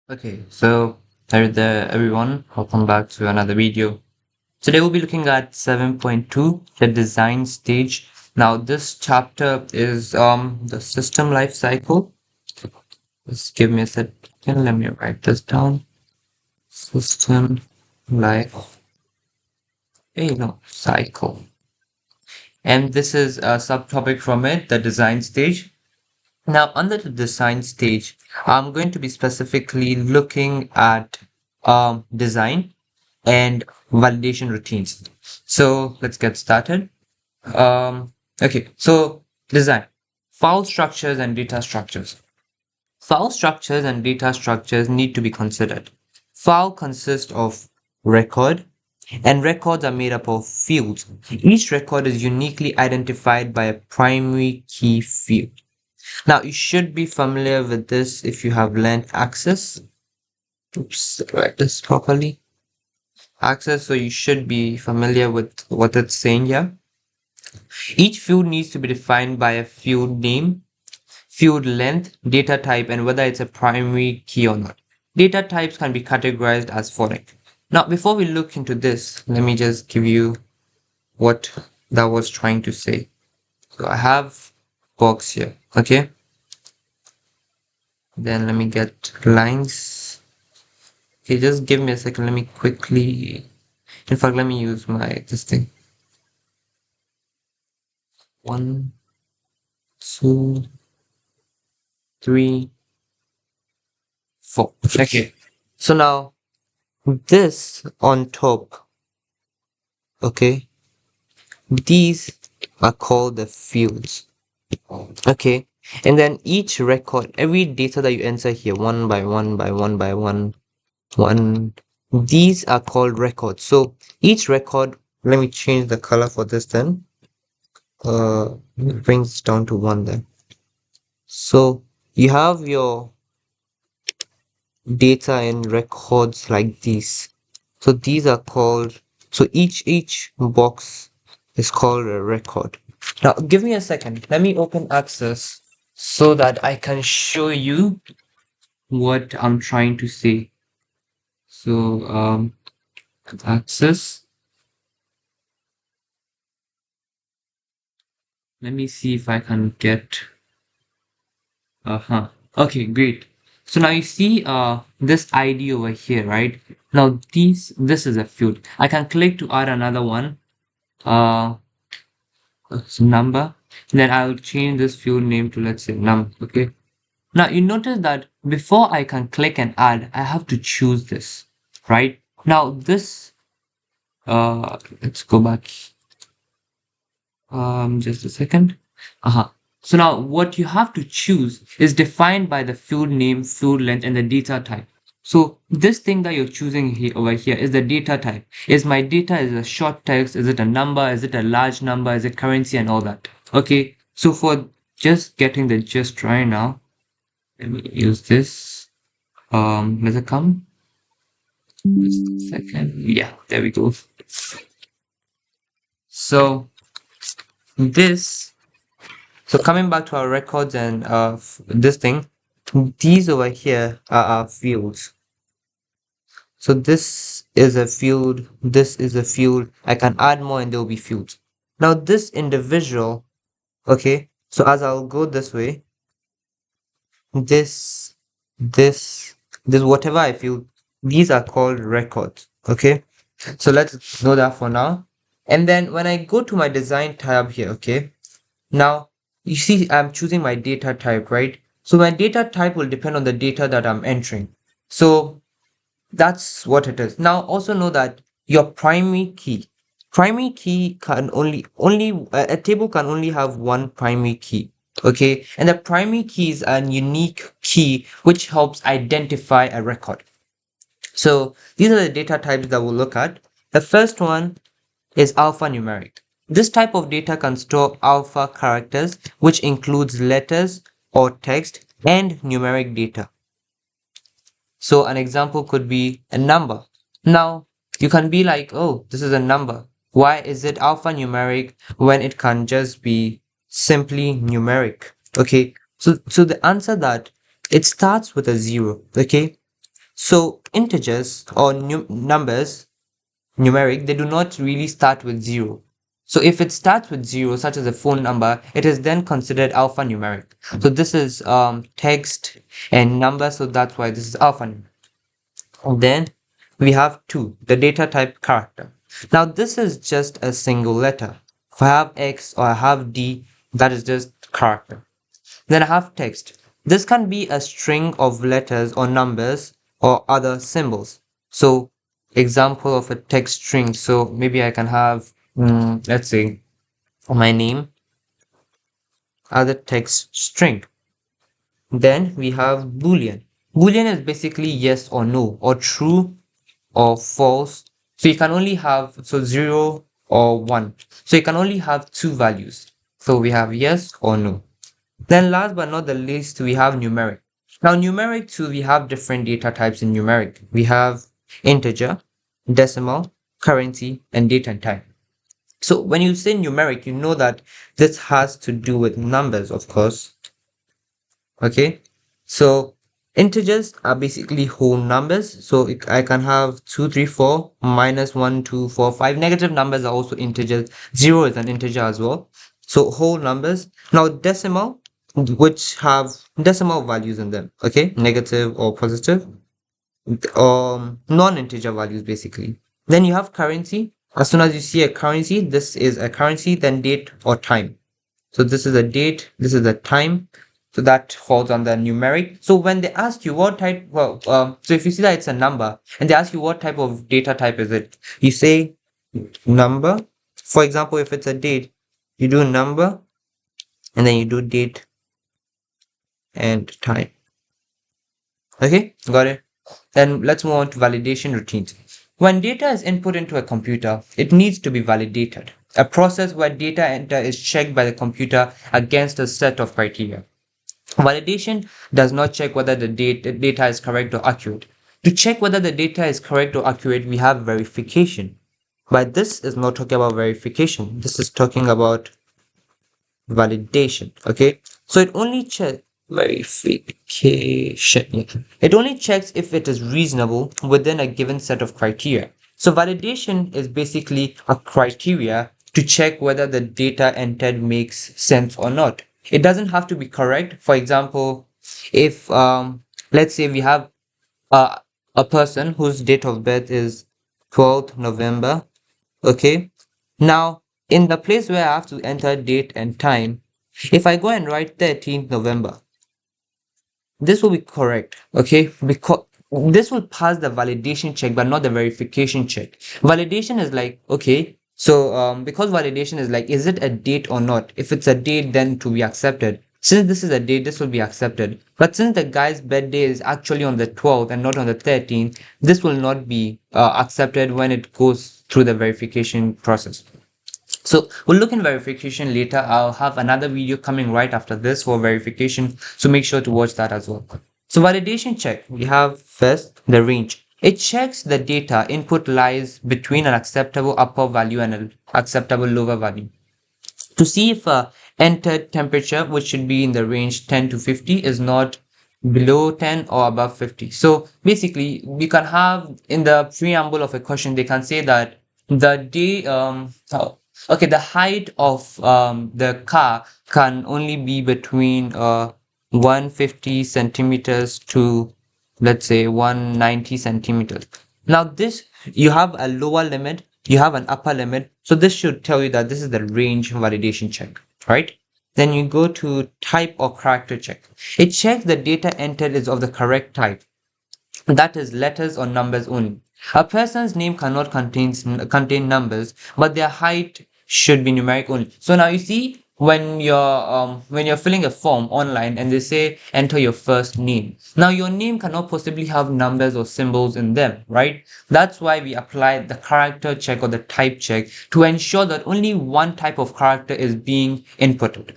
Okay, so hi there everyone, welcome back to another video. Today we'll be looking at 7.2, the design stage. Now this chapter is the system life cycle. Just give me a second, let me write this down. System life, cycle. And this is a subtopic from it, the design stage. Now, under the design stage, I'm going to be specifically looking at design and validation routines. So let's get started. Okay, so design, file structures and data structures. File structures and data structures need to be considered. File consists of record, and records are made up of fields. Each record is uniquely identified by a primary key field. Now, you should be familiar with this if you have learned access. Oops, write this properly. Access, so you should be familiar with what it's saying here. Each field needs to be defined by a field name, field length, data type, and whether it's a primary key or not. Data types can be categorized as following. Now, before we look into this, let me just give you what that was trying to say. So I have box here, okay? Then let me get lines. Okay, just give me a second. Let me quickly, in fact, let me use this thing. 1, 2, 3, 4. Okay. So now this on top, okay, these are called the fields. Okay. And then each record, every data that you enter here, one by one by one by one, these are called records. So each record, let me change the color for this then. It brings down to 1 then. So you have your data in records like these. So these are called, so each box is called a record. Now give me a second. Let me open Access so that I can show you what I'm trying to say. So Access. Let me see if I can get okay, great. So now you see this ID over here, right? Now this is a field. I can click to add another one. Number. Then I'll change this field name to, let's say, num. Okay. Now you notice that before I can click and add, I have to choose this, right? Now this let's go back. Just a second. So now what you have to choose is defined by the field name, field length, and the data type. So this thing that you're choosing here over here is the data type. Is my data is a short text? Is it a number? Is it a large number? Is it currency and all that? Okay. So for just getting the gist right now, let me use this. Does it come? Just a second. Yeah, there we go. So this So coming back to our records and this thing, these over here are our fields. So this is a field, this is a field. I can add more and there will be fields. Now this individual, okay, so as I'll go this way, this, this, whatever I feel, these are called records, okay? So let's know that for now. And then when I go to my design tab here, okay, now, you see, I'm choosing my data type, right? So my data type will depend on the data that I'm entering. So that's what it is. Now, also know that your primary key can only a table can only have one primary key. Okay, and the primary key is a unique key which helps identify a record. So these are the data types that we'll look at. The first one is alphanumeric. This type of data can store alpha characters, which includes letters or text and numeric data. So an example could be a number. Now, you can be like, oh, this is a number. Why is it alphanumeric when it can just be simply numeric? Okay, so the answer that it starts with a 0, okay? So integers or numbers, numeric, they do not really start with zero. So if it starts with zero, such as a phone number, it is then considered alphanumeric. So this is text and number, so that's why this is alphanumeric. And then we have two, the data type character. Now this is just a single letter. If I have X or I have D, that is just character. Then I have text. This can be a string of letters or numbers or other symbols. So example of a text string. So maybe I can have, let's say, my name as a text string. Then we have Boolean. Boolean is basically yes or no, or true or false. So you can only have, so 0 or 1. So you can only have two values. So we have yes or no. Then last but not the least, we have numeric. Now numeric too, we have different data types in numeric. We have integer, decimal, currency, and date and time. So when you say numeric, you know that this has to do with numbers, of course. Okay, so integers are basically whole numbers. So I can have 2, 3, 4, minus 1, 2, 4, 5. Negative numbers are also integers. 0 is an integer as well. So whole numbers. Now decimal, which have decimal values in them. Okay, negative or positive. Non-integer values basically. Then you have currency. As soon as you see a currency, this is a currency, then date or time. So this is a date, this is a time. So that falls under numeric. So when they ask you what type, so if you see that it's a number and they ask you what type of data type is it, you say number. For example, if it's a date, you do number and then you do date and time. Okay, got it. Then let's move on to validation routines. When data is input into a computer, it needs to be validated, a process where data enter is checked by the computer against a set of criteria. Validation does not check whether the data is correct or accurate. To check whether the data is correct or accurate, we have verification. But this is not talking about verification. This is talking about validation. Okay, so it only checks verification. Yeah. It only checks if it is reasonable within a given set of criteria. So validation is basically a criteria to check whether the data entered makes sense or not. It doesn't have to be correct. For example, if let's say we have uh, a person whose date of birth is 12th November. Okay, now in the place where I have to enter date and time, if I go and write 13th November, this will be correct. Okay, because this will pass the validation check but not the verification check. Validation is like, okay, so because validation is like, is it a date or not? If it's a date, then to be accepted. Since this is a date, this will be accepted. But since the guy's birthday is actually on the 12th and not on the 13th, this will not be accepted when it goes through the verification process. So we'll look in verification later. I'll have another video coming right after this for verification. So make sure to watch that as well. So validation check, we have first the range. It checks the data input lies between an acceptable upper value and an acceptable lower value. To see if entered temperature, which should be in the range 10 to 50, is not below 10 or above 50. So basically, we can have in the preamble of a question, they can say that the day, okay, the height of the car can only be between 150 centimeters to, let's say, 190 centimeters. Now this, you have a lower limit, you have an upper limit. So this should tell you that this is the range validation check, right? Then you go to type or character check. It checks the data entered is of the correct type. That is letters or numbers only. A person's name cannot contain numbers, but their height should be numeric only. So now you see when you're filling a form online and they say enter your first name. Now your name cannot possibly have numbers or symbols in them, right? That's why we apply the character check or the type check to ensure that only one type of character is being inputted.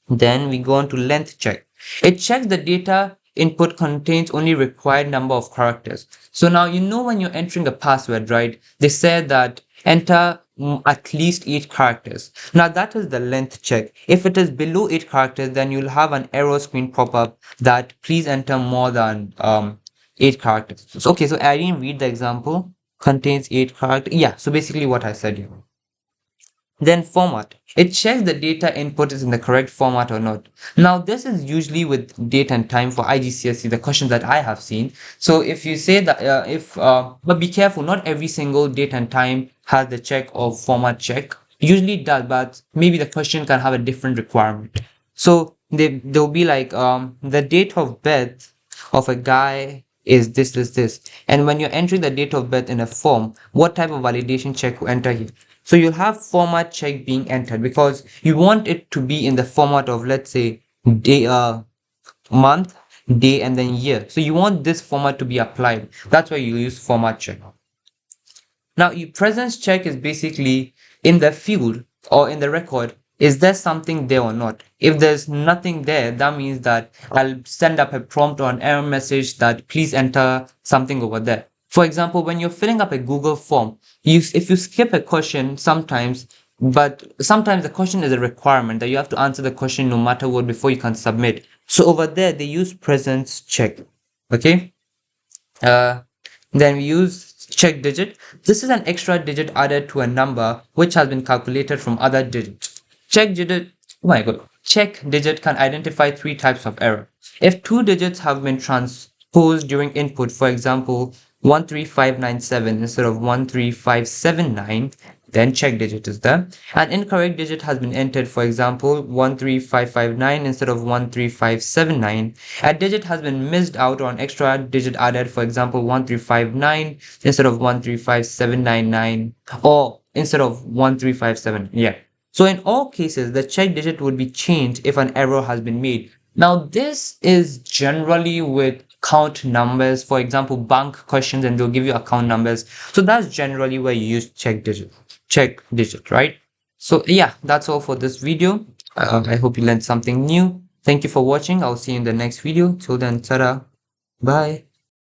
Then we go on to length check. It checks the data input contains only required number of characters. So now you know when you're entering a password, right? They said that enter at least 8 characters. Now that is the length check. If it is below 8 characters, then you'll have an error screen pop up that please enter more than 8 characters. So, okay, so I didn't read the example. Contains 8 characters. Yeah, so basically what I said here. Then format. It checks the data input is in the correct format or not. Now, this is usually with date and time for IGCSE, the questions that I have seen. So if you say that, but be careful, not every single date and time has the check of format check. Usually it does, but maybe the question can have a different requirement. So they'll be like, the date of birth of a guy is this. And when you're entering the date of birth in a form, what type of validation check you enter here? So you'll have format check being entered because you want it to be in the format of, let's say, day, month, day, and then year. So you want this format to be applied. That's why you use format check. Now, your presence check is basically in the field or in the record. Is there something there or not? If there's nothing there, that means that I'll send up a prompt or an error message that please enter something over there. For example, when you're filling up a Google form, if you skip a question sometimes, but sometimes the question is a requirement that you have to answer the question no matter what before you can submit. So over there, they use presence check. Okay. Uh, then we use check digit. This is an extra digit added to a number which has been calculated from other digits. Check digit, oh my god, check digit can identify 3 types of error. If 2 digits have been transposed during input, for example, 13597 instead of 13579, then check digit is there. An incorrect digit has been entered, for example, 13559 instead of 13579. A digit has been missed out or an extra digit added, for example, 1359 instead of 135799 or instead of 1357. Yeah. So in all cases, the check digit would be changed if an error has been made. Now, this is generally with count numbers, for example, bank questions, and they'll give you account numbers. So that's generally where you use check digit, right? So yeah, that's all for this video. I hope you learned something new. Thank you for watching. I'll see you in the next video. Till then, ta-da. Bye.